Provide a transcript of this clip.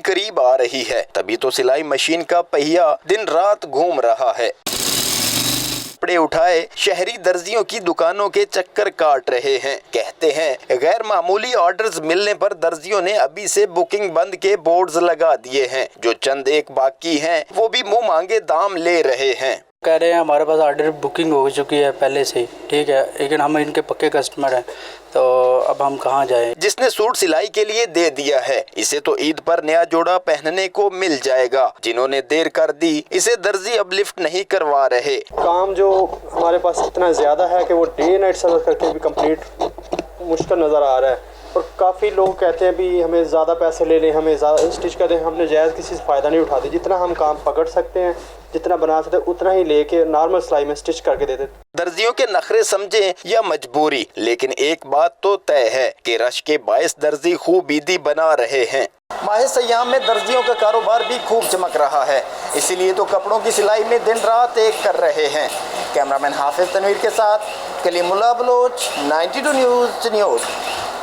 करीब आ रही है, तभी तो सिलाई मशीन का पहिया दिन रात घूम रहा है। कपड़े उठाए शहरी दर्जियों की दुकानों के चक्कर काट रहे हैं। कहते हैं गैर मामूली ऑर्डर्स मिलने पर दर्जियों ने अभी से बुकिंग बंद के बोर्ड्स लगा दिए हैं। जो चंद एक बाकी हैं वो भी मुंह मांगे दाम ले रहे हैं। कह रहे हैं हमारे पास ऑर्डर बुकिंग हो चुकी है पहले से ही, ठीक है, लेकिन हम इनके पक्के कस्टमर हैं, तो अब हम कहाँ जाएं? जिसने सूट सिलाई के लिए दे दिया है इसे तो ईद पर नया जोड़ा पहनने को मिल जाएगा। जिन्होंने देर कर दी इसे दर्जी अब लिफ्ट नहीं करवा रहे। काम जो हमारे पास इतना ज्यादा है कि वो डे नाइट सर्विस करके भी कंप्लीट मुश्किल नजर आ रहा है। और काफ़ी लोग कहते हैं भी हमें ज़्यादा पैसे ले लें, हमें ज़्यादा स्टिच कर दें। हमने जायज़ किसी से फ़ायदा नहीं उठाते। जितना हम काम पकड़ सकते हैं, जितना बना सकते हैं, उतना ही लेके नॉर्मल सिलाई में स्टिच करके दे देते। दर्जियों के नखरे समझे या मजबूरी, लेकिन एक बात तो तय है कि रश के बायस दर्जी खूबीदी बना रहे हैं। माह सयाम में दर्जियों का कारोबार भी खूब चमक रहा है, इसीलिए तो कपड़ों की सिलाई में दिन रात एक कर रहे हैं। कैमरामैन हाफिज तनवीर के साथ कलीमुल्लाह बलोच, 92 न्यूज़।